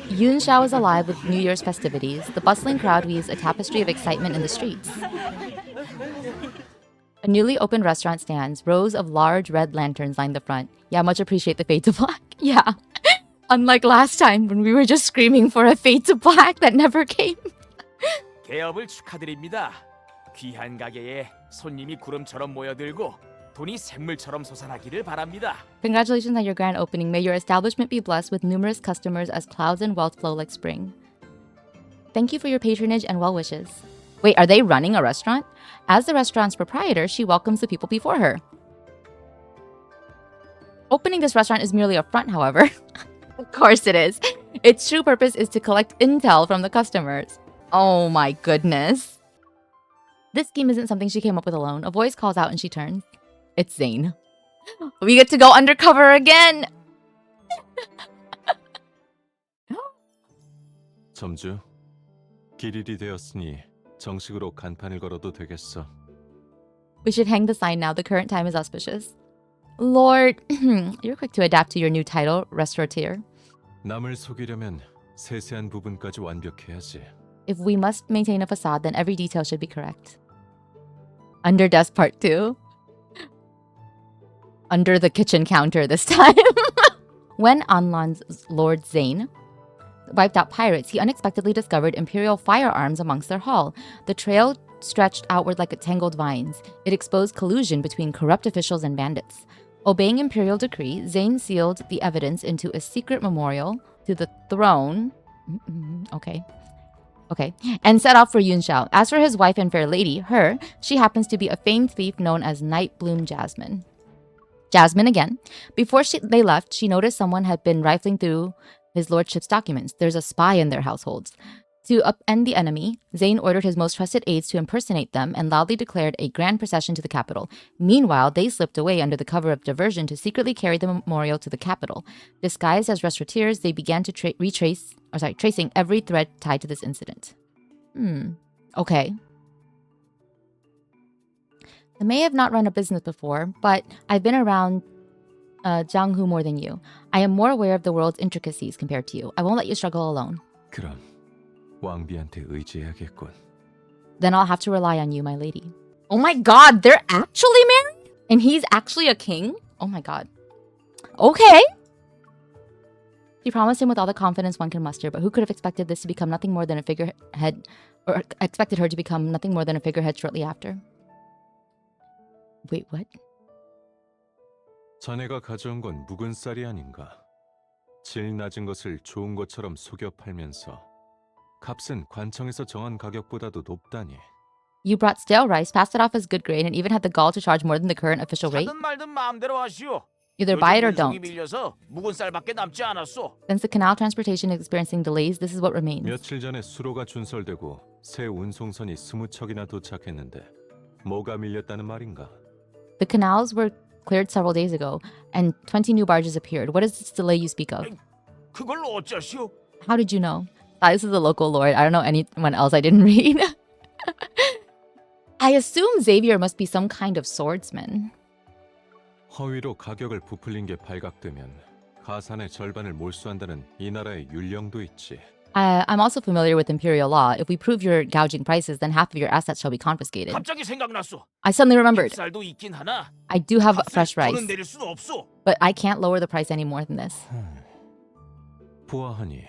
Yunxiao is alive with New Year's festivities. The bustling crowd weaves a tapestry of excitement in the streets. A newly opened restaurant stands. Rows of large red lanterns line the front. Yeah, much appreciate the fade to black. Yeah. Unlike last time when we were just screaming for a fade to black that never came. 개업을 축하드립니다. 귀한 가게에 손님이 구름처럼 모여들고 돈이 샘물처럼 솟아나기를 바랍니다. Congratulations on your grand opening. May your establishment be blessed with numerous customers as clouds and wealth flow like spring. Thank you for your patronage and well wishes. Wait, are they running a restaurant? As the restaurant's proprietor, she welcomes the people before her. Opening this restaurant is merely a front, however. Of course it is. Its true purpose is to collect intel from the customers. Oh my goodness. This scheme isn't something she came up with alone. A voice calls out and she turns. It's Zayne. We get to go undercover again! 점주, 길일이 되었으니 정식으로 간판을 걸어도 되겠어. We should hang the sign now. The current time is auspicious. Lord, you're quick to adapt to your new title, restaurateur. 남을 속이려면 세세한 부분까지 완벽해야지. If we must maintain a facade, then every detail should be correct. Under desk part 2. Under the kitchen counter this time. When Anlan's Lord Zayne wiped out pirates, he unexpectedly discovered Imperial firearms amongst their haul. The trail stretched outward like tangled vines. It exposed collusion between corrupt officials and bandits. Obeying Imperial decree, Zayne sealed the evidence into a secret memorial to the throne. Okay, and set off for Yunxiao. As for his wife and fair lady, she happens to be a famed thief known as Nightbloom Jasmine. Jasmine again. Before they left, she noticed someone had been rifling through his lordship's documents. There's a spy in their households. To upend the enemy, Zayne ordered his most trusted aides to impersonate them and loudly declared a grand procession to the capital. Meanwhile, they slipped away under the cover of diversion to secretly carry the memorial to the capital. Disguised as restaurateurs, they began to tracing every thread tied to this incident. Okay. I may have not run a business before, but I've been around Jianghu more than you. I am more aware of the world's intricacies compared to you. I won't let you struggle alone. 그럼 왕비한테 의지해야겠군. Then I'll have to rely on you, my lady. Oh my god, they're actually married? And he's actually a king? Oh my god. Okay. She promised him with all the confidence one can muster, but who could have expected this to become nothing more than a figurehead, or expected her to become nothing more than a figurehead shortly after? Wait, what? 자네가 가져온 건 묵은 쌀이 아닌가? 질 낮은 것을 좋은 것처럼 속여 팔면서 값은 관청에서 정한 가격보다도 높다니. You brought stale rice, passed it off as good grain, and even had the gall to charge more than the current official rate? 사든 말든 마음대로 하시오. Either buy it or 요즘 운송이 don't. 밀려서 묵은 쌀밖에 남지 않았소. Since the canal transportation is experiencing delays, this is what remains. 며칠 전에 수로가 준설되고 새 운송선이 20척이나 도착했는데 뭐가 밀렸다는 말인가? The canals were cleared several days ago, and 20 new barges appeared. What is this delay you speak of? 그걸 어쩌시오? How did you know? This is a local lord. I don't know anyone else I didn't read. I assume Xavier must be some kind of swordsman. 허위로 가격을 부풀린 게 발각되면 가산의 절반을 몰수한다는 이 나라의 율령도 있지. I'm also familiar with imperial law. If we prove you're gouging prices, then half of your assets shall be confiscated. 갑자기 생각났소. I suddenly remembered. 쌀도 있긴 하나. I do have fresh rice, 더는 내릴 수는 없소. but I can't lower the price any more than this. 보아하니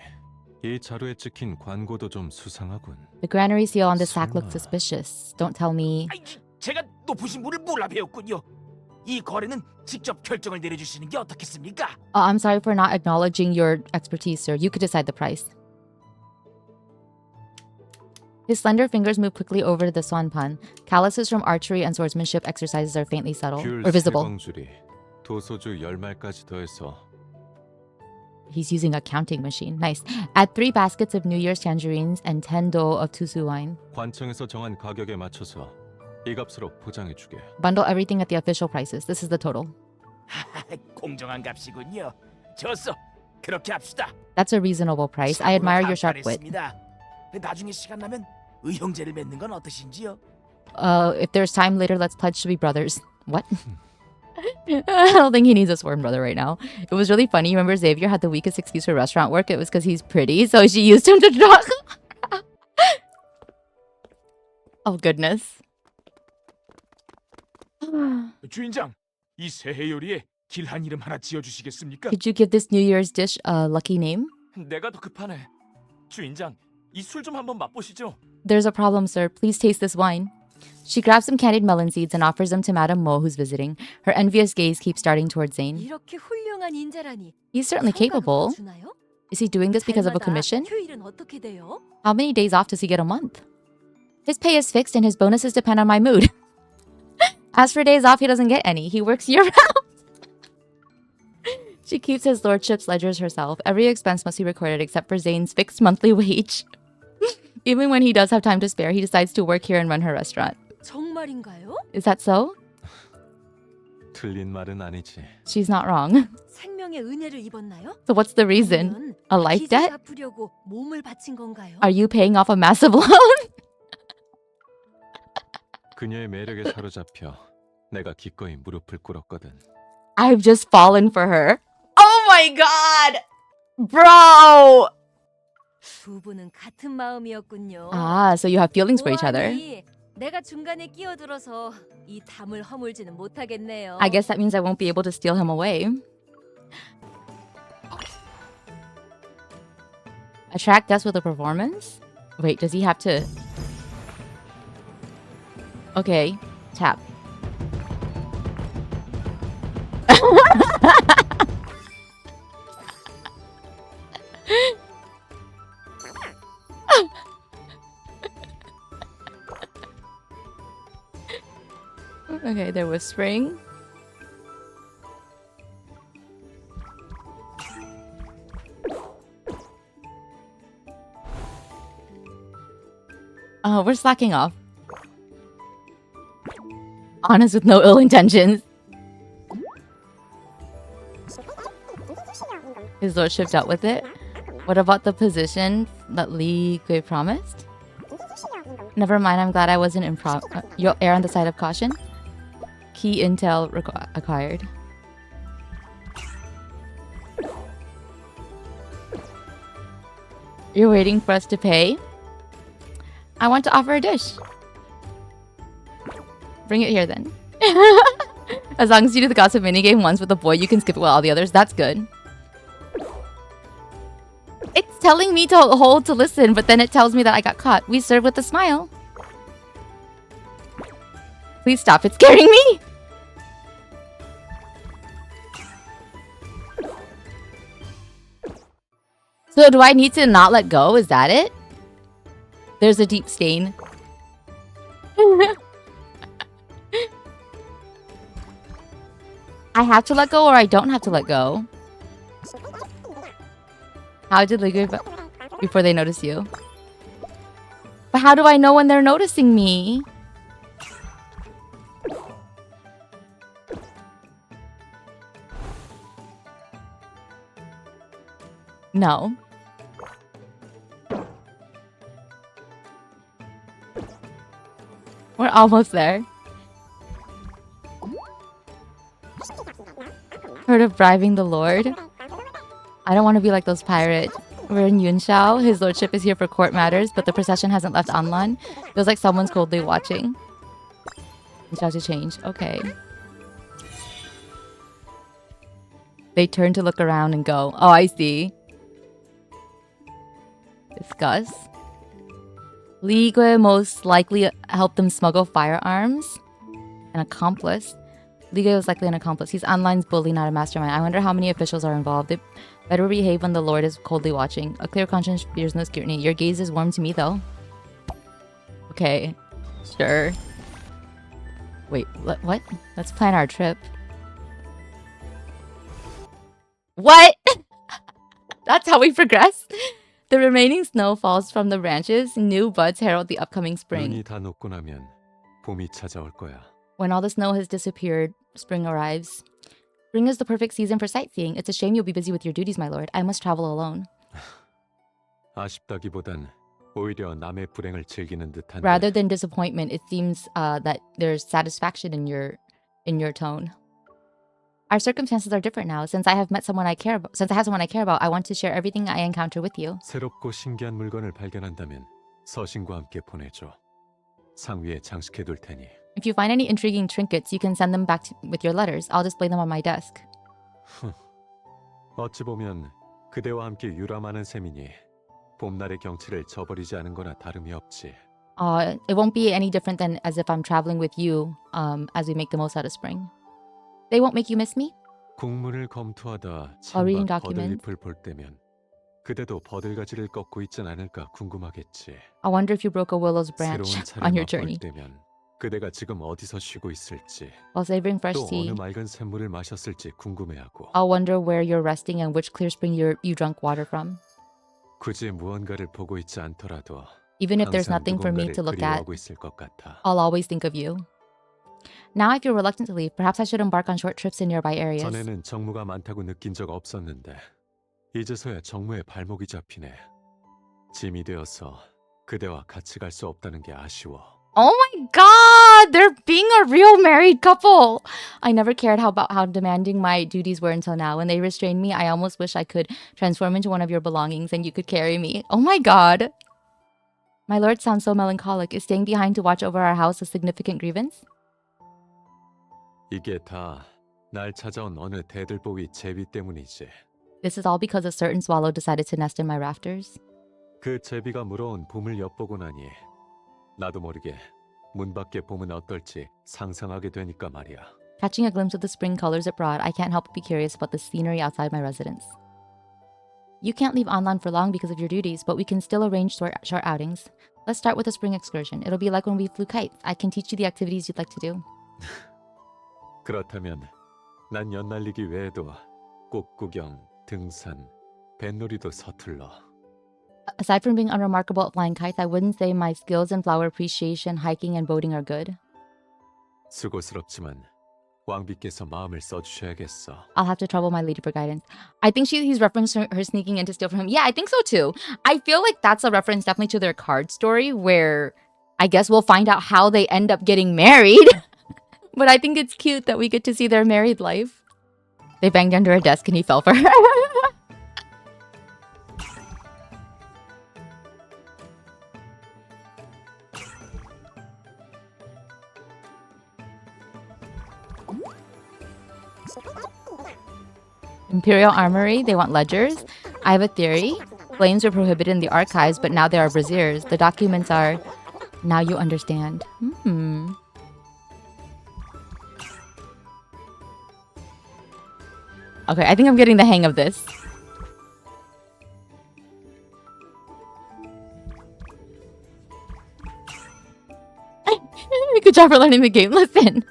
이 자루에 찍힌 관고도 좀 수상하군. The granary seal on this sack looks suspicious. Don't tell me. 아이, 제가 높으신 분을 몰라 배웠군요. 이 거래는 직접 결정을 내려주시는 게 어떻겠습니까? I'm sorry for not acknowledging your expertise, sir. You could decide the price. His slender fingers move quickly over the swanpan. Calluses from archery and swordsmanship exercises are faintly subtle or visible. 귤 도소주 10말까지 더해서 He's using a counting machine. Nice. Add 3 baskets of New Year's tangerines and 10 do of Tusu wine. 관청에서 정한 가격에 맞춰서 이 값으로 포장해주게. Bundle everything at the official prices. This is the total. 공정한 값이군요. 좋소. 그렇게 합시다. That's a reasonable price. I admire your sharp wit. 나중에 시간 나면 의형제를 맺는 건 어떠신지요? If there's time later, let's pledge to be brothers. What? I don't think he needs a sworn brother right now. It was really funny. Remember Xavier had the weakest excuse for restaurant work? It was because he's pretty, so she used him to draw. Oh, goodness. 주인장, 이 새해 요리에 길한 이름 하나 지어주시겠습니까? Could you give this New Year's dish a lucky name? 내가 더 급하네. 주인장, 이 술 좀 한번 맛보시죠. There's a problem, sir. Please taste this wine. She grabs some candied melon seeds and offers them to Madame Mo, who's visiting. Her envious gaze keeps darting towards Zayne. 이렇게 훌륭한 인재라니. He's certainly capable. 주나요? Is he doing this because of a 달마다 commission? 휴일은 어떻게 돼요? How many days off does he get a month? His pay is fixed and his bonuses depend on my mood. As for days off, he doesn't get any. He works year-round. She keeps his lordship's ledgers herself. Every expense must be recorded except for Zayne's fixed monthly wage. Even when he does have time to spare, he decides to work here and run her restaurant. 정말인가요? Is that so? 틀린 말은 아니지. She's not wrong. 생명의 은혜를 입었나요? So what's the reason? 아니면 A life 빚을 debt? 갚으려고 몸을 바친 건가요? Are you paying off a massive loan? 그녀의 매력에 사로잡혀 내가 기꺼이 무릎을 꿇었거든. I've just fallen for her. Oh my god! Bro! 두 분은 같은 마음이었군요. Ah, so you have feelings for each other. 보아하니 내가 중간에 끼어들어서 이 담을 허물지는 못하겠네요. I guess that means I won't be able to steal him away. Attract death with a performance? Wait, does he have to... Okay, tap. Okay, they're whispering. We're slacking off. Honest with no ill intentions. His lordship dealt with it. What about the position that Li Gui promised? Never mind, I'm glad I wasn't you'll err on the side of caution. Key intel acquired. You're waiting for us to pay? I want to offer a dish. Bring it here then. As long as you do the gossip minigame once with a boy, you can skip it with all the others. That's good. It's telling me to hold to listen, but then it tells me that I got caught. We serve with a smile. Please stop. It's scaring me. So do I need to not let go? Is that it? There's a deep stain. I have to let go or I don't have to let go? How did Ligu before they notice you? But how do I know when they're noticing me? No. We're almost there. Heard of bribing the Lord? I don't want to be like those pirates. We're in Yunshao. His lordship is here for court matters, but the procession hasn't left Anlan. Feels like someone's coldly watching. Yunshao to change. Okay. They turn to look around and go, oh, I see. Discuss. Li Gui most likely helped them smuggle firearms. An accomplice. Li Gui was likely an accomplice. He's Anlan's bully, not a mastermind. I wonder how many officials are involved. They better behave when the Lord is coldly watching. A clear conscience fears no scrutiny. Your gaze is warm to me, though. Okay. Sure. Wait, what? Let's plan our trip. What? That's how we progress? The remaining snow falls from the branches. New buds herald the upcoming spring. 눈이 다 녹고 나면 봄이 찾아올 거야. When all the snow has disappeared, spring arrives. Spring is the perfect season for sightseeing. It's a shame you'll be busy with your duties, my lord. I must travel alone. 아쉽다기보단 오히려 남의 불행을 즐기는 듯한데. Rather than disappointment, it seems that there's satisfaction in your tone. Our circumstances are different now. Since I have someone I care about, I want to share everything I encounter with you. 새롭고 신기한 물건을 발견한다면 서신과 함께 보내줘. 상위에 장식해둘 테니. If you find any intriguing trinkets, you can send them back with your letters. I'll display them on my desk. 어찌 보면 그대와 함께 유람하는 셈이니 봄날의 경치를 저버리지 않은 거나 다름이 없지. It won't be any different than as if I'm traveling with you as we make the most out of spring. They won't make you miss me? 국문을 검토하다 reading 찬밥 documents. 버들잎을 볼 때면 그대도 버들가지를 꺾고 있진 않을까 궁금하겠지. I wonder if you broke a willow's branch 새로운 차를 on your 맛볼 journey. 때면 그대가 지금 어디서 쉬고 있을지 While savoring fresh 또 어느 tea, 맑은 샘물을 마셨을지 궁금해하고 I'll wonder where you're resting and which clear spring you drank water from. 굳이 무언가를 보고 있지 않더라도 Even if there's 항상 nothing for me 누군가를 to look at, 그리워하고 있을 것 같아. I'll always think of you. Now I feel reluctant to leave. Perhaps I should embark on short trips in nearby areas. 전에는 정무가 많다고 느낀 적 없었는데 이제서야 정무의 발목이 잡히네. 짐이 되어서 그대와 같이 갈 수 없다는 게 아쉬워. Oh my god! They're being a real married couple! I never cared about how demanding my duties were until now. When they restrained me, I almost wish I could transform into one of your belongings and you could carry me. Oh my god! My lord sounds so melancholic. Is staying behind to watch over our house a significant grievance? 이게 다 날 찾아온 어느 대들보위 제비 때문이지. This is all because a certain swallow decided to nest in my rafters. 그 제비가 물어온 봄을 엿보고 나니 나도 모르게 문 밖의 봄은 어떨지 상상하게 되니까 말이야. Catching a glimpse of the spring colors it brought, I can't help but be curious about the scenery outside my residence. You can't leave Anlan for long because of your duties, but we can still arrange short outings. Let's start with a spring excursion. It'll be like when we flew kites. I can teach you the activities you'd like to do. 그렇다면 난 연날리기 외에도 꽃구경, 등산, 뱃놀이도 서툴러. Aside from being unremarkable at flying kites, I wouldn't say my skills in flower appreciation, hiking, and boating are good. 수고스럽지만 왕비께서 마음을 써주셔야겠어. I'll have to trouble my lady for guidance. I think he's referencing her sneaking in to steal from him. Yeah, I think so too. I feel like that's a reference definitely to their card story where I guess we'll find out how they end up getting married. But I think it's cute that we get to see their married life. They banged under a desk and he fell for her. Imperial Armory, they want ledgers. I have a theory. Flames were prohibited in the archives, but now there are braziers. The documents are... Now you understand. Okay, I think I'm getting the hang of this. Good job for learning the game. Listen.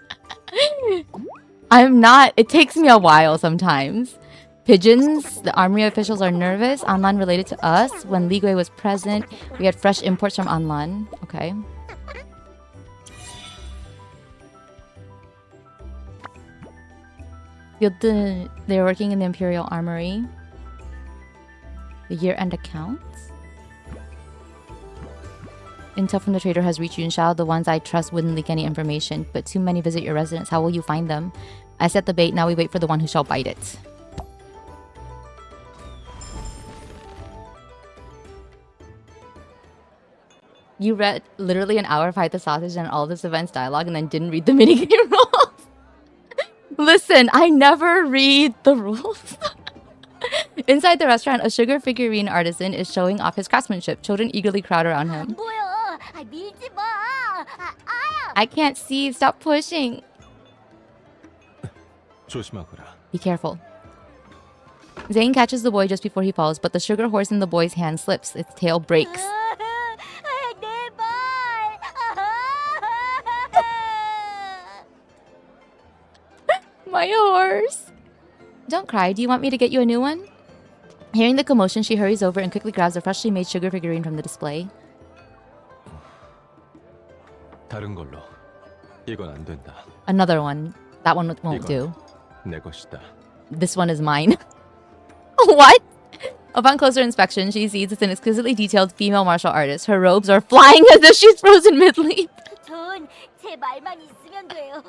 I'm not... It takes me a while sometimes. Pigeons, the armory officials are nervous. Anlan related to us. When Li Gui was present, we had fresh imports from Anlan. Okay. They're working in the Imperial Armory. The year-end accounts. Intel from the trader has reached Yunshao. The ones I trust wouldn't leak any information, but too many visit your residence. How will you find them? I set the bait. Now we wait for the one who shall bite it. You read literally an hour of Hide the Sausage and all this event's dialogue and then didn't read the minigame rules? Listen, I never read the rules. Inside the restaurant, a sugar figurine artisan is showing off his craftsmanship. Children eagerly crowd around him. I can't see. Stop pushing. 조심하거라. Be careful. Zayne catches the boy just before he falls, but the sugar horse in the boy's hand slips. Its tail breaks. My horse. Don't cry. Do you want me to get you a new one? Hearing the commotion, she hurries over and quickly grabs a freshly made sugar figurine from the display. 다른 걸로. 이건 안 된다. Another one. That one won't do. 내 것이다. This one is mine. What? Upon closer inspection, she sees it's an exquisitely detailed female martial artist. Her robes are flying as if she's frozen mid-leap. 전 제 말만 있으면 돼요.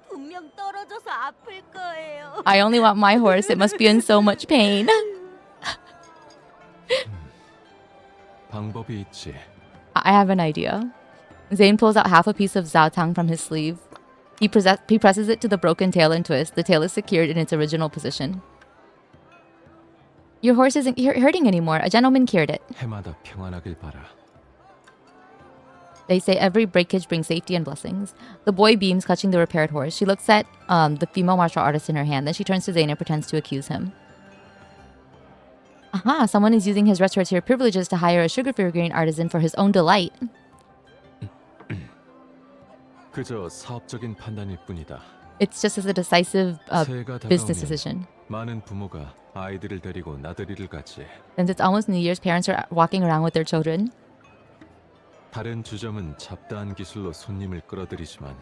분명 떨어져서 아플 거예요. I only want my horse. It must be in so much pain. 방법이 있지. I have an idea. Zayne pulls out half a piece of zaotang from his sleeve. He presses it to the broken tail and twists. The tail is secured in its original position. Your horse isn't hurting anymore. A gentleman cured it. 해마다 평안하길 바라. They say every breakage brings safety and blessings. The boy beams, clutching the repaired horse. She looks at the female martial artist in her hand. Then she turns to Zayne and pretends to accuse him. Aha, someone is using his restaurateur privileges to hire a sugar figurine artisan for his own delight. 그저 사업적인 판단일 뿐이다. It's just as a decisive 새해가 business 다가오면 decision. 많은 부모가 아이들을 데리고 나들이를 가지. Since it's almost New Year's, parents are walking around with their children. 다른 주점은 잡다한 기술로 손님을 끌어들이지만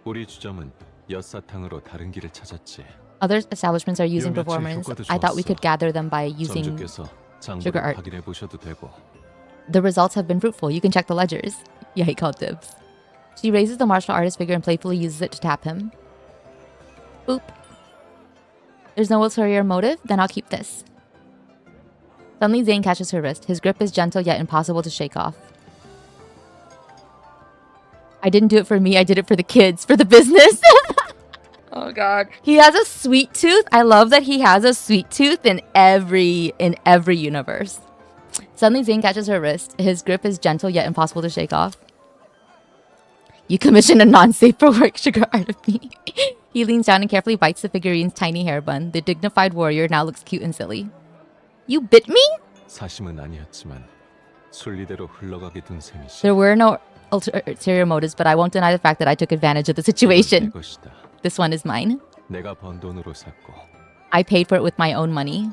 우리 주점은 엿사탕으로 다른 길을 찾았지. Other establishments are using 요 며칠 performers. 효과도 I thought we 좋았어. could gather them by using... 점주께서 sugar 장부를 art. 확인해 보셔도 되고. The results have been fruitful. You can check the ledgers. Yeah, he called dibs. She raises the martial artist figure and playfully uses it to tap him. Boop. There's no ulterior motive? Then I'll keep this. Suddenly, Zayne catches her wrist. His grip is gentle yet impossible to shake off. I didn't do it for me. I did it for the kids, for the business. Oh God. He has a sweet tooth. I love that he has a sweet tooth in every universe. Suddenly, Zayne catches her wrist. His grip is gentle yet impossible to shake off. You commissioned a non-safe for work sugar art of me. He leans down and carefully bites the figurine's tiny hair bun. The dignified warrior now looks cute and silly. You bit me? 사심은 아니었지만 순리대로 흘러가게 둔 셈이시. There were no ulterior motives, but I won't deny the fact that I took advantage of the 내 situation. 것이다. This one is mine. 내가 번 돈으로 샀고. I paid for it with my own money.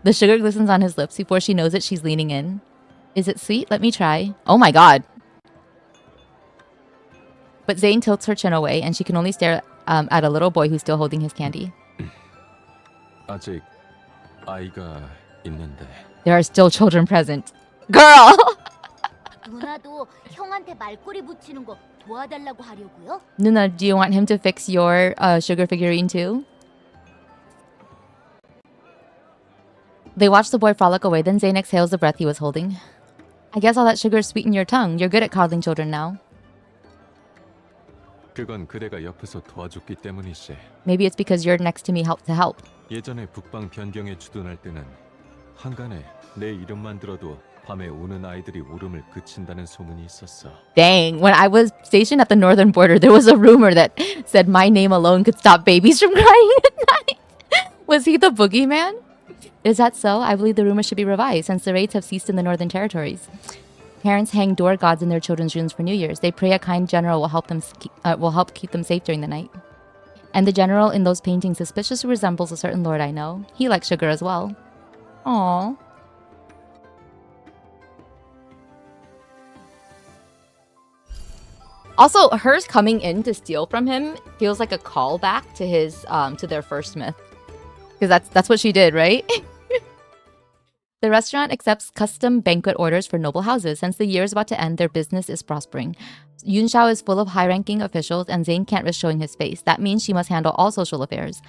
The sugar glistens on his lips. Before she knows it, she's leaning in. Is it sweet? Let me try. Oh my God. But Zayne tilts her chin away, and she can only stare at a little boy who's still holding his candy. 아직 아이가 있는데. There are still children present. Girl! 누나도 형한테 말꼬리 붙이는 거 도와달라고 하려고요? Nuna, do you want him to fix your sugar figurine too? They watch the boy frolic away, then Zayne exhales the breath he was holding. I guess all that sugar sweetened your tongue. You're good at coddling children now. 그건 그대가 옆에서 도와줬기 때문이지. Maybe it's because you're next to me to help. 예전에 북방 변경에 주둔할 때는 한간에 내 이름만 들어도 밤에 우는 아이들이 울음을 그친다는 소문이 있었어. Dang, when I was stationed at the northern border, there was a rumor that said my name alone could stop babies from crying at night. Was he the boogeyman? Is that so? I believe the rumor should be revised since the raids have ceased in the northern territories. Parents hang door gods in their children's rooms for New Year's. They pray a kind general will help keep them safe during the night. And the general in those paintings suspiciously resembles a certain lord I know. He likes sugar as well. Aww. Also, hers coming in to steal from him feels like a callback to his to their first myth. Because that's what she did, right? The restaurant accepts custom banquet orders for noble houses. Since the year is about to end, their business is prospering. Yunshao is full of high-ranking officials, and Zayne can't risk showing his face. That means she must handle all social affairs.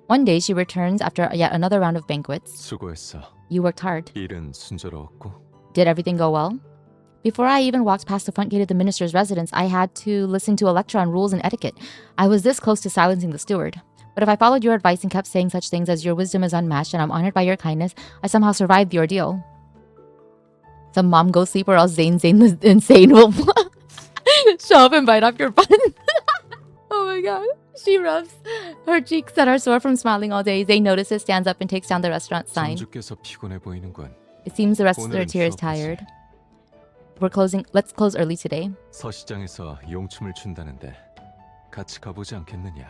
One day, she returns after yet another round of banquets. 수고했어. You worked hard. 일은 순조로웠고. Did everything go well? Before I even walked past the front gate of the minister's residence, I had to listen to a lecture on rules and etiquette. I was this close to silencing the steward. But if I followed your advice and kept saying such things as your wisdom is unmatched and I'm honored by your kindness, I somehow survived the ordeal. Some mom go sleep or else Zayne insane will show up and bite off your bun. Oh my God. She rubs her cheeks that are sore from smiling all day. Zayne notices, stands up and takes down the restaurant sign. 점주께서 피곤해 보이는군. It seems the rest of their 오늘은 tier is 수업이지. tired. Let's close early today. 서시장에서 용춤을 춘다는데 같이 가보지 않겠느냐?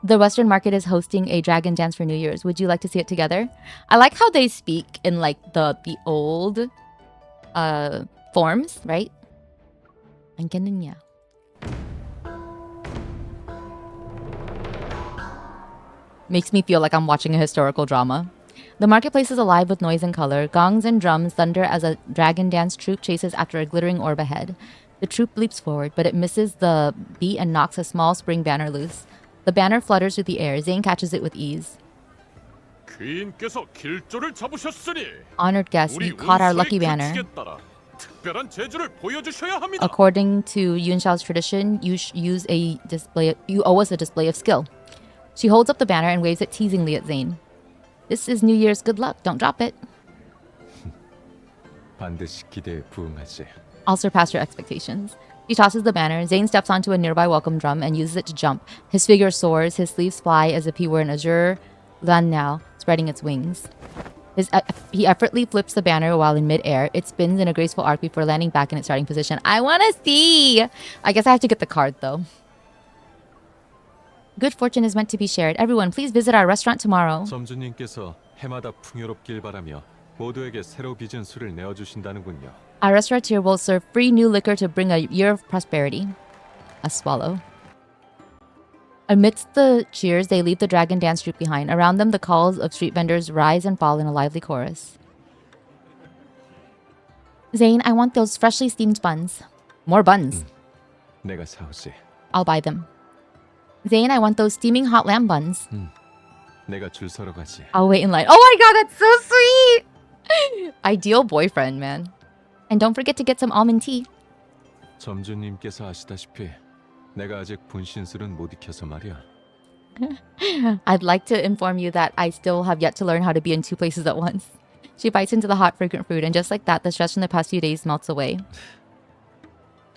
The Western Market is hosting a dragon dance for New Year's. Would you like to see it together? I like how they speak in like the old forms, right? 않겠느냐. Makes me feel like I'm watching a historical drama. The marketplace is alive with noise and color. Gongs and drums thunder as a dragon dance troupe chases after a glittering orb ahead. The troop leaps forward, but it misses the beat and knocks a small spring banner loose. The banner flutters through the air. Zayne catches it with ease. 귀인께서 길조를 잡으셨으니 Honored guest, you caught our lucky banner. 따라 특별한 재주를 보여주셔야 합니다. According to Yunxiao's tradition, you owe us a display of skill. She holds up the banner and waves it teasingly at Zayne. This is New Year's good luck. Don't drop it. 반드시 기대에 부응하지. I'll surpass your expectations. He tosses the banner. Zayne steps onto a nearby welcome drum and uses it to jump. His figure soars. His sleeves fly as if he were an azure lanyao spreading its wings. He effortlessly flips the banner while in midair. It spins in a graceful arc before landing back in its starting position. I want to see! I guess I have to get the card, though. Good fortune is meant to be shared. Everyone, please visit our restaurant tomorrow. 점주님께서 해마다 풍요롭길 바라며 모두에게 새로 빚은 술을 내어주신다는군요. Our restaurateur will serve free new liquor to bring a year of prosperity. A swallow. Amidst the cheers, they leave the dragon dance troupe behind. Around them, the calls of street vendors rise and fall in a lively chorus. Zayne, I want those freshly steamed buns. More buns. 내가 사오지. I'll buy them. Zayne, I want those steaming hot lamb buns. 내가 줄 서러 가지. I'll wait in line. Oh my god, that's so sweet! Ideal boyfriend, man. And don't forget to get some almond tea. 점주님께서 아시다시피 내가 아직 분신술은 못 익혀서 말이야. I'd like to inform you that I still have yet to learn how to be in two places at once. She bites into the hot, fragrant food, and just like that, the stress from the past few days melts away.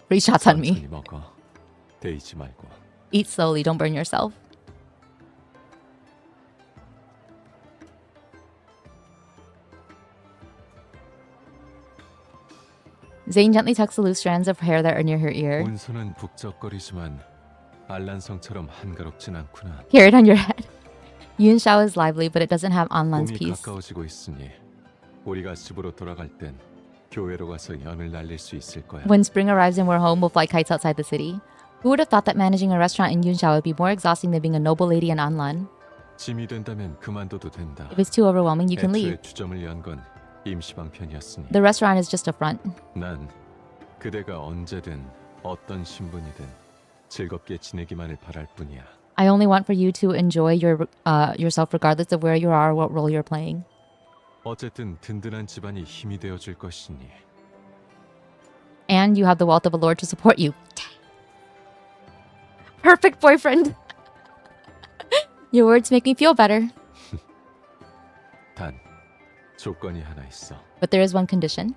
Free shots on me. 천천히 먹어. 데이지 말고. Eat slowly, don't burn yourself. Zayne gently tucks the loose strands of hair that are near her ear. 온 손은 북적거리지만 알란성처럼 한가롭진 않구나. Hear it on your head. Yun Xiao is lively, but it doesn't have Anlan's 봄이 peace. 가까워지고 있으니 우리가 집으로 돌아갈 땐 교회로 가서 연을 날릴 수 있을 거야. When spring arrives and we're home, we'll fly kites outside the city. Who would have thought that managing a restaurant in Yunxiao would be more exhausting than being a noble lady in Anlan? 짐이 된다면 그만둬도 된다. If it's too overwhelming, you can leave. 애초에 주점을 연 건 임시방편이었으니. The restaurant is just a front. 난 그대가 언제든 어떤 신분이든 즐겁게 지내기만을 바랄 뿐이야. I only want for you to enjoy yourself regardless of where you are or what role you're playing. 어쨌든 든든한 집안이 힘이 되어줄 것이니. And you have the wealth of a lord to support you. Perfect boyfriend. Your words make me feel better. 단 조건이 하나 있어. But there is one condition.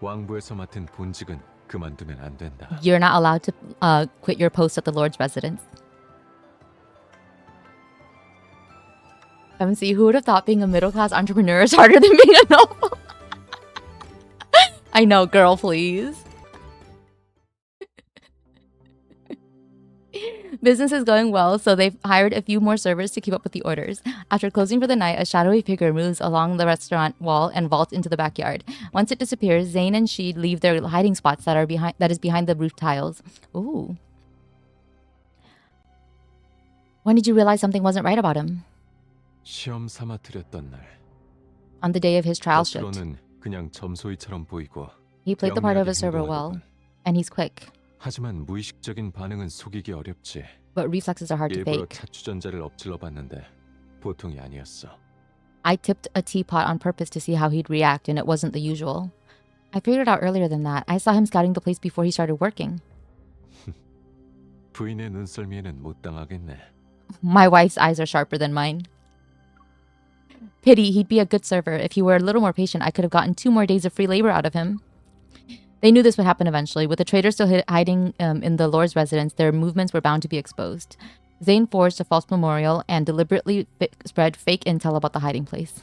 왕부에서 맡은 본직은 그만두면 안 된다. You're not allowed to quit your post at the lord's residence. MC, who would have thought being a middle-class entrepreneur is harder than being a noble? I know, girl, please. Business is going well, so they've hired a few more servers to keep up with the orders. After closing for the night, a shadowy figure moves along the restaurant wall and vaults into the backyard. Once it disappears, Zayne and she leave their hiding spots that is behind the roof tiles. Ooh. When did you realize something wasn't right about him? 시험 삼아 들였던 날. On the day of his trial shift. 겉으로는 그냥 점소이처럼 보이고. He played the part of a 영리하게 server well, 행동하더군. and he's quick. 하지만 무의식적인 반응은 속이기 어렵지. But reflexes are hard to 일부러 fake. 차추전자를 엎질러 봤는데 보통이 아니었어. I tipped a teapot on purpose to see how he'd react, and it wasn't the usual. I figured it out earlier than that. I saw him scouting the place before he started working. 부인의 눈썰미에는 못 당하겠네. My wife's eyes are sharper than mine. Pity, he'd be a good server. If he were a little more patient, I could have gotten 2 more days of free labor out of him. They knew this would happen eventually. With the traders still hiding in the Lord's residence, their movements were bound to be exposed. Zayne forged a false memorial and deliberately spread fake intel about the hiding place.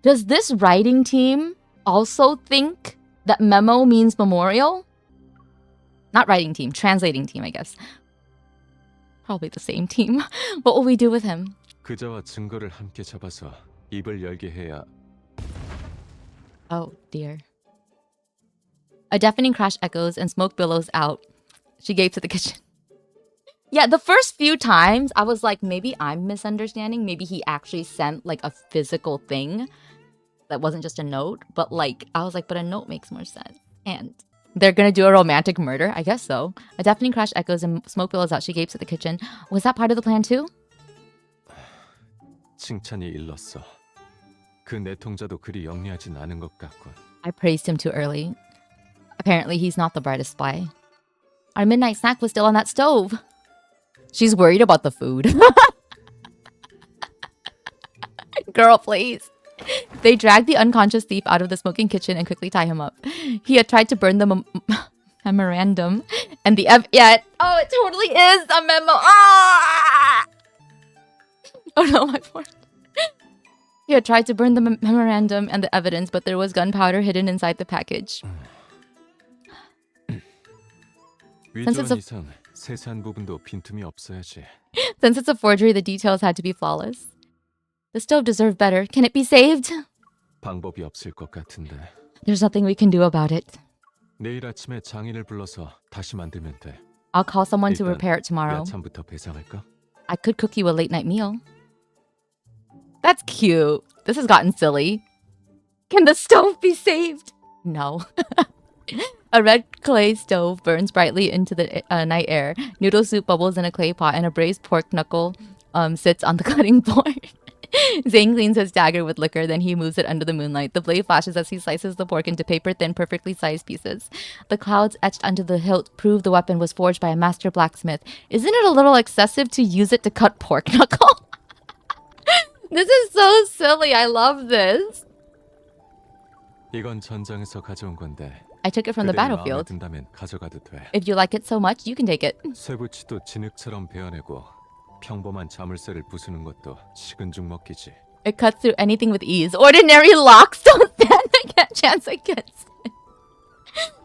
Does this writing team also think that memo means memorial? Not writing team, translating team, I guess. Probably the same team. What will we do with him? 그자와 증거를 함께 잡아서 입을 열게 해야. Oh, dear. A deafening crash echoes and smoke billows out. She gapes at the kitchen. Yeah, the first few times I was like, maybe I'm misunderstanding. Maybe he actually sent like a physical thing. that wasn't just a note, but like I was like, but a note makes more sense. And they're gonna do a romantic murder? I guess so. A deafening crash echoes and smoke billows out. She gapes at the kitchen. Was that part of the plan too? 칭찬이 일렀어. 그 내통자도 그리 영리하진 않은 것 같군. I praised him too early. Apparently, he's not the brightest spy. Our midnight snack was still on that stove. She's worried about the food. Girl, please. They drag the unconscious thief out of the smoking kitchen and quickly tie him up. He had tried to burn the memorandum and the oh, it totally is a memo. Ah! Oh no, my poor. He had tried to burn the memorandum and the evidence, but there was gunpowder hidden inside the package. 위조한 이상 세세한 부분도 빈틈이 없어야지. Since it's a forgery, the details had to be flawless. The stove deserved better. Can it be saved? 방법이 없을 것 같은데. There's nothing we can do about it. 내일 아침에 장인을 불러서 다시 만들면 돼. I'll call someone to 일단 repair it tomorrow. 야참부터 배상할까? I could cook you a late night meal. That's cute. This has gotten silly. Can the stove be saved? No. A red clay stove burns brightly into the night air. Noodle soup bubbles in a clay pot, and a braised pork knuckle sits on the cutting board. Zayne cleans his dagger with liquor, then he moves it under the moonlight. The blade flashes as he slices the pork into paper-thin, perfectly sized pieces. The clouds etched onto the hilt prove the weapon was forged by a master blacksmith. Isn't it a little excessive to use it to cut pork knuckle? This is so silly. I love this. 이건 전장에서 가져온 건데. I took it from the 그대의 마음에 battlefield. 든다면 가져가도 돼. If you like it so much, you can take it. 쇠붙이도 진흙처럼 베어내고 평범한 자물쇠를 부수는 것도 식은 죽 먹기지. It cuts through anything with ease. Ordinary locks don't stand a chance against it.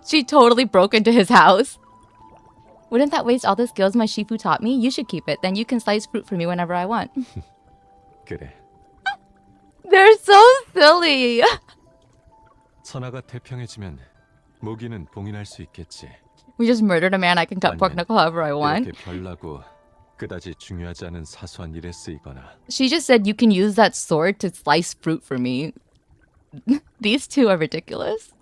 She totally broke into his house. Wouldn't that waste all the skills my Shifu taught me? You should keep it. Then you can slice fruit for me whenever I want. 그래. They're so silly. 천하가 태평해지면 무기는 봉인할 수 있겠지. We just murdered a man. I can cut pork knuckle however I want. 이렇게 별나고 그다지 중요하지 않은 사소한 일에 쓰이거나. She just said you can use that sword to slice fruit for me. These two are ridiculous.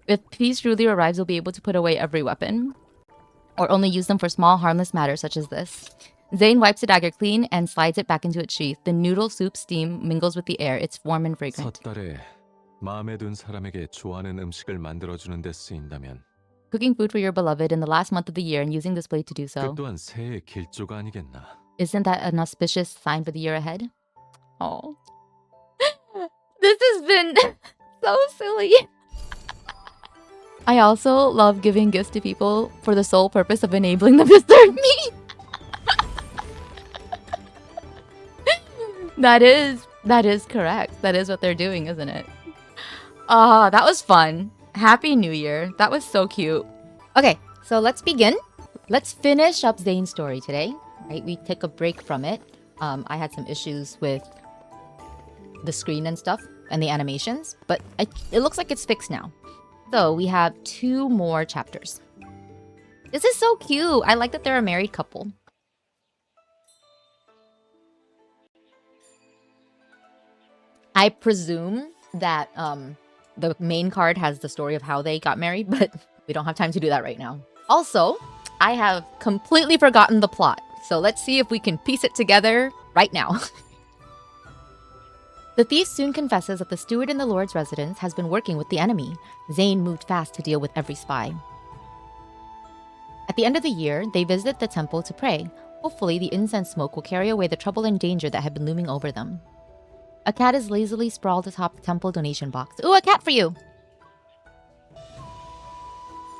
If peace truly arrives, we'll be able to put away every weapon. Or only use them for small, harmless matters such as this. Zayne wipes the dagger clean and slides it back into its sheath. The noodle soup steam mingles with the air. It's warm and fragrant. 섣달에 마음에 든 사람에게 좋아하는 음식을 만들어주는 데 쓰인다면 Cooking food for your beloved in the last month of the year and using this blade to do 그 so. 또한 새해의 길조가 아니겠나. Isn't that an auspicious sign for the year ahead? Oh. This has been so silly. I also love giving gifts to people for the sole purpose of enabling them to serve me. That is correct. That is what they're doing, isn't it? That was fun. Happy New Year. That was so cute. Okay, so let's begin. Let's finish up Zayne's story today. Right, we took a break from it. I had some issues with the screen and stuff and the animations, but it looks like it's fixed now. So we have 2 more chapters. This is so cute. I like that they're a married couple. I presume that the main card has the story of how they got married, but we don't have time to do that right now. Also, I have completely forgotten the plot, so let's see if we can piece it together right now. The thief soon confesses that the steward in the Lord's residence has been working with the enemy. Zayne moved fast to deal with every spy. At the end of the year, they visit the temple to pray. Hopefully, the incense smoke will carry away the trouble and danger that had been looming over them. A cat is lazily sprawled atop the temple donation box. Ooh, a cat for you!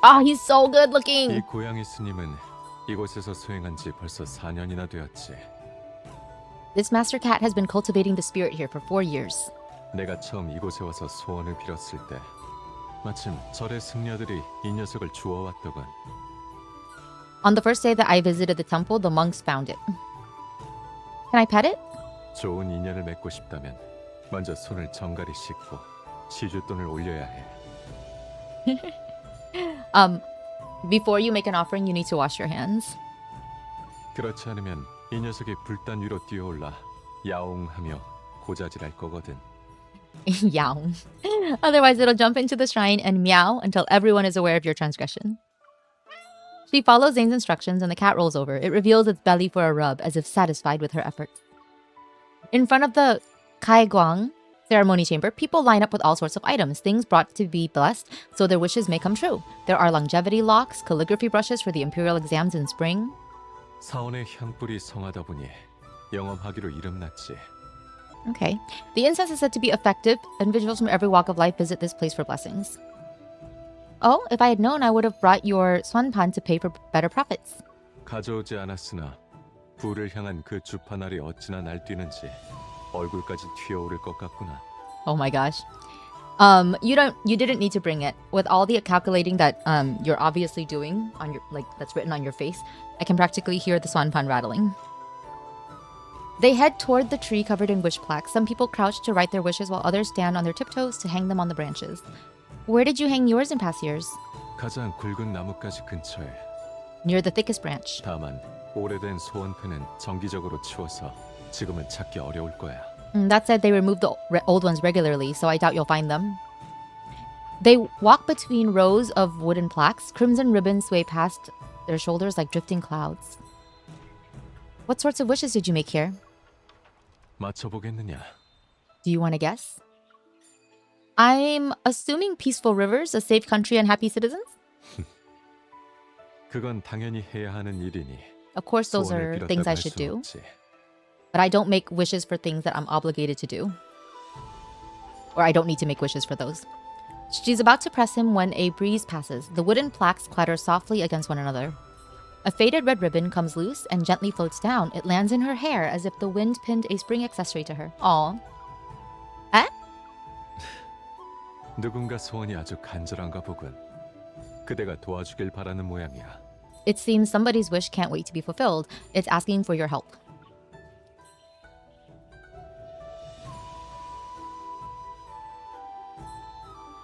Oh, he's so good 이 looking! 고양이 스님은 이곳에서 수행한 지 벌써 4년이나 되었지. This master cat has been cultivating the spirit here for 4 years. 내가 처음 이곳에 와서 소원을 빌었을 때 마침 절의 승려들이 이 녀석을 주워왔더군. On the first day that I visited the temple, the monks found it. Can I pet it? 좋은 인연을 맺고 싶다면 먼저 손을 정갈이 씻고 시주돈을 올려야 해. Before you make an offering, you need to wash your hands. 그렇지 않으면 이 녀석이 불단 위로 뛰어올라 야옹하며 고자질할 거거든. Yow. Otherwise, it'll jump into the shrine and meow until everyone is aware of your transgression. She follows Zayne's instructions and the cat rolls over. It reveals its belly for a rub, as if satisfied with her efforts. In front of the Kai Guang ceremony chamber, people line up with all sorts of items, things brought to be blessed so their wishes may come true. There are longevity locks, calligraphy brushes for the imperial exams in spring. 사원의 향불이 성하다 보니 영험하기로 이름났지. Okay. The incense is said to be effective. Individuals from every walk of life visit this place for blessings. Oh, if I had known, I would have brought your swanpan to pay for better profits. 가져오지 않았으나 불을 향한 그 주판알이 어찌나 날뛰는지 얼굴까지 튀어오를 것 같구나. Oh my gosh. You didn't need to bring it. With all the calculating that you're obviously doing on your that's written on your face, I can practically hear the swanpan rattling. They head toward the tree covered in wish plaques. Some people crouch to write their wishes while others stand on their tiptoes to hang them on the branches. Where did you hang yours in past years? 가장 굵은 나뭇가지 근처에. Near the thickest branch. 다만 오래된 소원펜은 정기적으로 치워서 지금은 찾기 어려울 거야. That said, they remove the old ones regularly, so I doubt you'll find them. They walk between rows of wooden plaques. Crimson ribbons sway past their shoulders like drifting clouds. What sorts of wishes did you make here? 맞춰보겠느냐? Do you want to guess? I'm assuming peaceful rivers, a safe country, and happy citizens? 그건 당연히 해야 하는 일이니. Of course, those 소원을 are 빌었다고 things I 할 should 순 do. 없지. But I don't make wishes for things that I'm obligated to do. Or I don't need to make wishes for those. She's about to press him when a breeze passes. The wooden plaques clatter softly against one another. A faded red ribbon comes loose and gently floats down. It lands in her hair as if the wind pinned a spring accessory to her. Aw. Eh? 누군가 소원이 아주 간절한가 보군. 그대가 도와주길 바라는 모양이야. It seems somebody's wish can't wait to be fulfilled. It's asking for your help.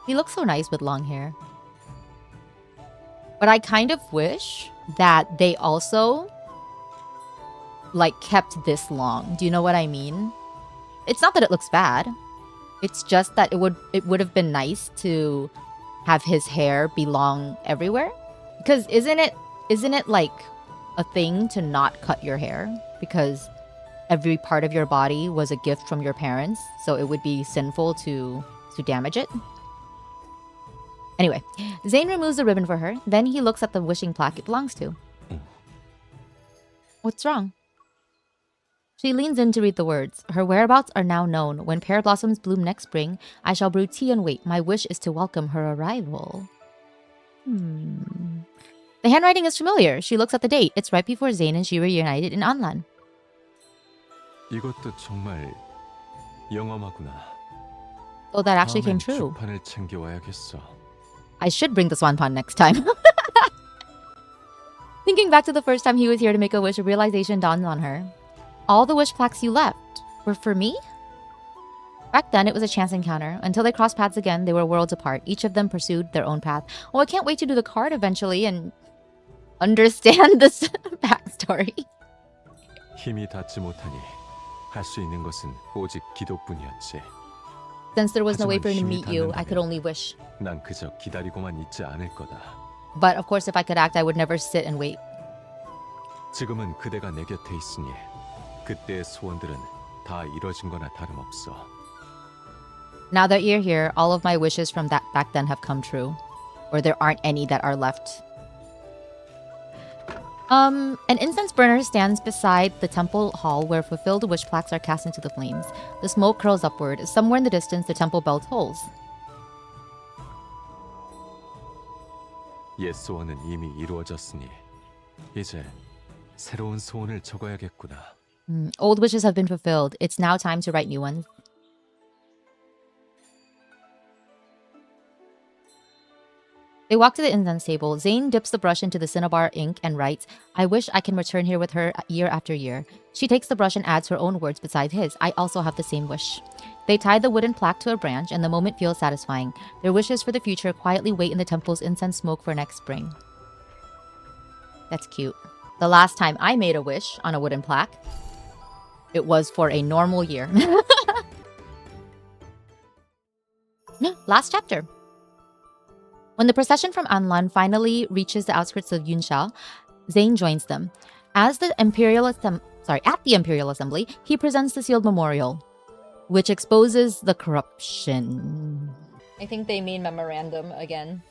He looks so nice with long hair. But I kind of wish that they also kept this long. Do you know what I mean? It's not that it looks bad. It's just that it would have been nice to have his hair be long everywhere. Because isn't it like a thing to not cut your hair? Because every part of your body was a gift from your parents, so it would be sinful to damage it. Anyway, Zayne removes the ribbon for her. Then he looks at the wishing plaque it belongs to. What's wrong? She leans in to read the words. Her whereabouts are now known. When pear blossoms bloom next spring, I shall brew tea and wait. My wish is to welcome her arrival. The handwriting is familiar. She looks at the date. It's right before Zayne and she reunited in Anlan. 이것도 정말 영험하구나. Oh, that actually came 다음엔 true. 주판을 챙겨와야겠어. I should bring the swanpan next time. Thinking back to the first time he was here to make a wish, a realization dawned on her. All the wish plaques you left were for me? Back then, it was a chance encounter. Until they crossed paths again, they were worlds apart. Each of them pursued their own path. Oh, I can't wait to do the card eventually and understand this backstory. 힘이 닿지 못하니 할 수 있는 것은 오직 기도뿐이었지. Since there was no way for him to 하지만 meet 힘이 you, I could 닿는다면 only wish. 난 그저 기다리고만 있지 않을 거다. But of course, if I could act, I would never sit and wait. 지금은 그대가 내 곁에 있으니 그때의 소원들은 다 이뤄진 거나 다름없어. Now that you're here, all of my wishes from that back then have come true. Or there aren't any that are left. An incense burner stands beside the temple hall where fulfilled wish plaques are cast into the flames. The smoke curls upward. Somewhere in the distance, the temple bell tolls. 옛 소원은 이미 이루어졌으니 이제 새로운 소원을 적어야겠구나. Old wishes have been fulfilled. It's now time to write new ones. They walk to the incense table. Zayne dips the brush into the cinnabar ink and writes, I wish I can return here with her year after year. She takes the brush and adds her own words beside his. I also have the same wish. They tie the wooden plaque to a branch and the moment feels satisfying. Their wishes for the future quietly wait in the temple's incense smoke for next spring. That's cute. The last time I made a wish on a wooden plaque, it was for a normal year. Last chapter. When the procession from Anlan finally reaches the outskirts of Yunsha, Zayne joins them. At the Imperial Assembly, he presents the sealed memorial, which exposes the corruption. I think they mean memorandum again.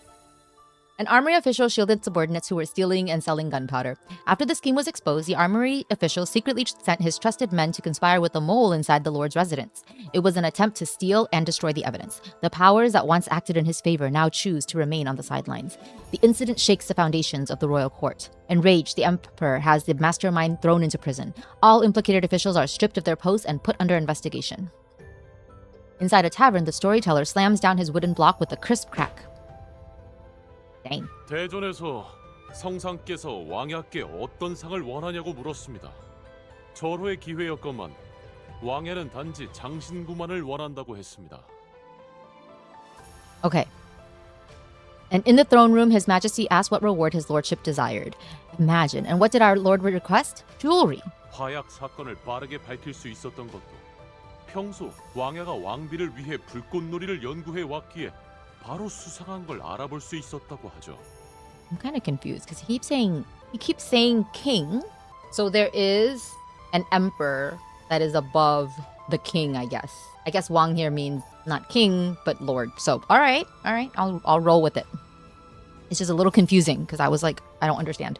An armory official shielded subordinates who were stealing and selling gunpowder. After the scheme was exposed, the armory official secretly sent his trusted men to conspire with a mole inside the Lord's residence. It was an attempt to steal and destroy the evidence. The powers that once acted in his favor now choose to remain on the sidelines. The incident shakes the foundations of the royal court. Enraged, the emperor has the mastermind thrown into prison. All implicated officials are stripped of their posts and put under investigation. Inside a tavern, the storyteller slams down his wooden block with a crisp crack. Dang. 대전에서 성상께서 왕야께 어떤 상을 원하냐고 물었습니다. 절호의 기회였건만 왕야는 단지 장신구만을 원한다고 했습니다. Okay. And in the throne room, His Majesty asked what reward his lordship desired. Imagine. And what did our lord request? Jewelry. 화약 사건을 빠르게 밝힐 수 있었던 것도 평소 왕야가 왕비를 위해 불꽃놀이를 연구해 왔기에 바로 수상한 걸 알아볼 수 있었다고 하죠. I'm kind of confused because he keeps saying king. So there is an emperor that is above the king, I guess. I guess Wang here means not king, but lord. So, all right. I'll roll with it. It's just a little confusing because I was like, I don't understand.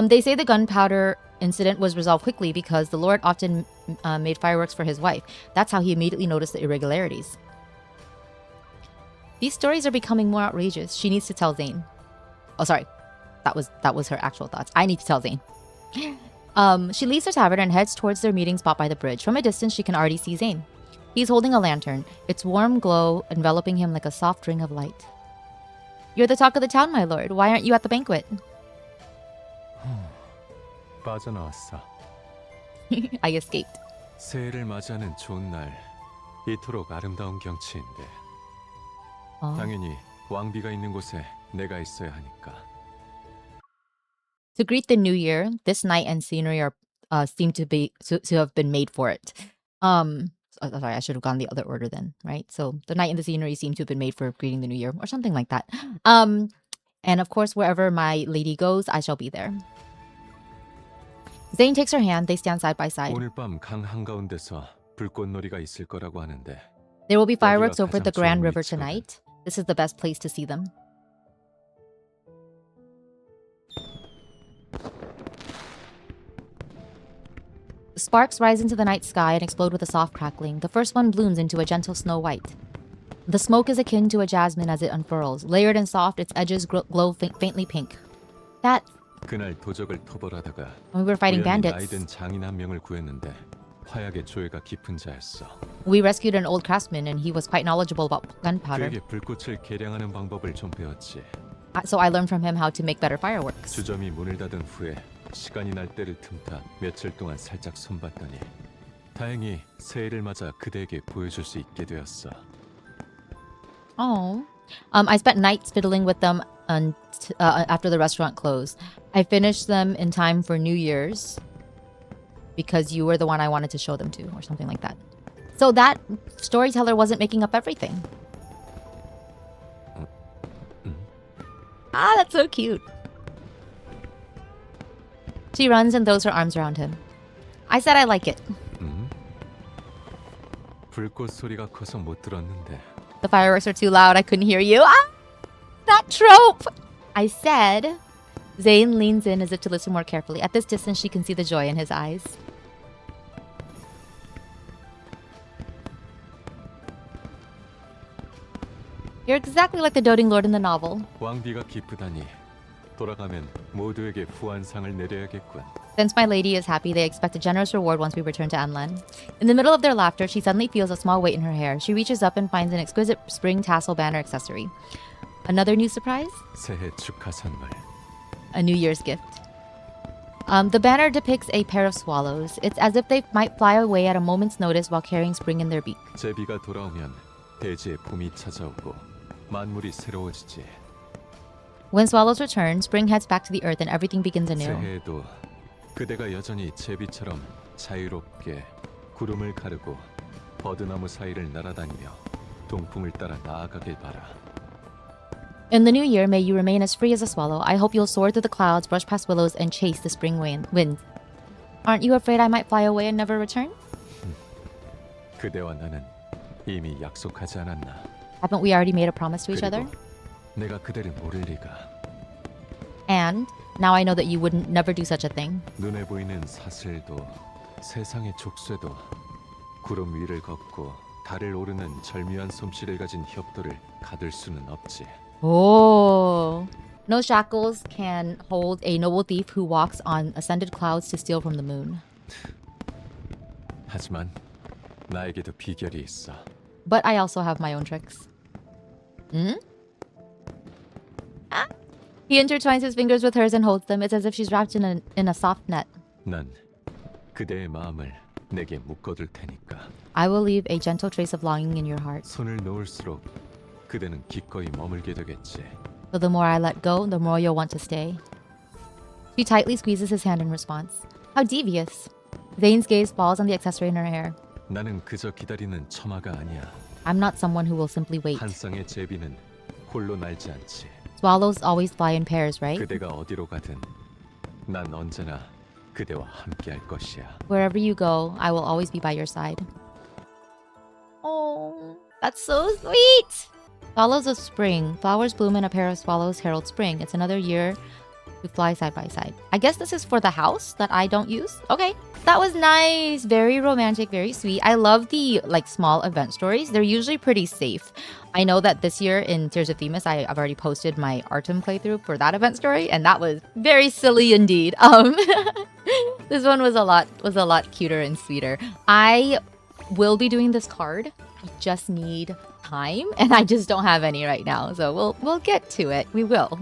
They say the gunpowder incident was resolved quickly because the lord often made fireworks for his wife. That's how he immediately noticed the irregularities. These stories are becoming more outrageous. She needs to tell Zayne. Oh, sorry. That was her actual thoughts. I need to tell Zayne. She leaves the tavern and heads towards their meeting spot by the bridge. From a distance, she can already see Zayne. He's holding a lantern, its warm glow enveloping him like a soft ring of light. You're the talk of the town, my lord. Why aren't you at the banquet? 빠져나왔어. I escaped. 새해를 맞이하는 좋은 날, 이토록 아름다운 경치인데 당연히 왕비가 있는 곳에 내가 있어야 하니까. To greet the new year, this night and scenery are seem to have been made for it. Sorry, I should have gone the other order then, right? So the night and the scenery seem to have been made for greeting the new year, or something like that. And of course, wherever my lady goes, I shall be there. Zayne takes her hand. They stand side by side. 오늘 밤 강 한가운데서 불꽃놀이가 있을 거라고 하는데. There will be fireworks over the 가장 Grand 좋은 River 위치거든. tonight. This is the best place to see them. Sparks rise into the night sky and explode with a soft crackling. The first one blooms into a gentle snow white. The smoke is akin to a jasmine as it unfurls. Layered and soft, its edges glow faintly pink. That 그날 도적을 토벌하다가 when we were fighting 우연히 bandits, 나이든 장인 한 명을 구했는데 화약의 조예가 깊은 자였어. we rescued an old craftsman and he was quite knowledgeable about gunpowder. 그에게 불꽃을 계량하는 방법을 좀 배웠지. So I learned from him how to make better fireworks. 주점이 문을 닫은 후에 시간이 날 때를 틈타 며칠 동안 살짝 손봤더니 다행히 새해를 맞아 그대에게 보여줄 수 있게 되었어. Oh. I spent nights fiddling with them after the restaurant closed. I finished them in time for New Year's because you were the one I wanted to show them to, or something like that. So that storyteller wasn't making up everything. Ah, that's so cute. She runs and throws her arms around him. I said I like it. 불꽃 소리가 커서 못 들었는데. The fireworks are too loud. I couldn't hear you. Ah! That trope! I said. Zayne leans in as if to listen more carefully. At this distance, she can see the joy in his eyes. You're exactly like the doting lord in the novel. 왕비가 기쁘다니 돌아가면 모두에게 후한상을 내려야겠군. Since my lady is happy, they expect a generous reward once we return to Anlan. In the middle of their laughter, she suddenly feels a small weight in her hair. She reaches up and finds an exquisite spring tassel banner accessory. Another new surprise? 새해 축하 선물. A New Year's gift. The banner depicts a pair of swallows. It's as if they might fly away at a moment's notice while carrying spring in their beak. 제비가 돌아오면 대지에 봄이 찾아오고 만물이 새로워지지. When swallows return, spring heads back to the earth and everything begins anew. 새해에도 그대가 여전히 제비처럼 자유롭게 구름을 가르고 버드나무 사이를 날아다니며 동풍을 따라 나아가길 바라. In the new year, may you remain as free as a swallow. I hope you'll soar through the clouds, brush past willows, and chase the spring wind. Aren't you afraid I might fly away and never return? 그대와 나는 이미 약속하지 않았나. Haven't we already made a promise to each other? 그리고 내가 그대를 모를 리가. And now I know that you wouldn't never do such a thing. 눈에 보이는 사슬도 세상의 족쇄도 구름 위를 걷고 달을 오르는 절묘한 솜씨를 가진 협도를 가둘 수는 없지. Oh. No shackles can hold a noble thief who walks on ascended clouds to steal from the moon. 하지만 나에게도 비결이 있어. But I also have my own tricks. Ah. He intertwines his fingers with hers and holds them. It's as if she's wrapped in a soft net. 난 그대의 마음을 내게 묶어둘 테니까. I will leave a gentle trace of longing in your heart. 손을 놓을수록 그대는 기꺼이 머물게 되겠지. So the more I let go, the more you'll want to stay. She tightly squeezes his hand in response. How devious. Zayne's gaze falls on the accessory in her hair. 나는 그저 기다리는 처마가 아니야. I'm not someone who will simply wait. 한 쌍의 제비는 홀로 날지 않지. Swallows always fly in pairs, right? 그대가 어디로 가든 난 언제나 그대와 함께할 것이야. Wherever you go, I will always be by your side. Oh, that's so sweet! Swallows of spring. Flowers bloom and a pair of swallows herald spring. It's another year to fly side by side. I guess this is for the house that I don't use. Okay. That was nice. Very romantic, very sweet. I love the small event stories. They're usually pretty safe. I know that this year in Tears of Themis, I've already posted my Artem playthrough for that event story, and that was very silly indeed. This one was a lot cuter and sweeter. I will be doing this card. I just need time, and I just don't have any right now. So we'll get to it. We will.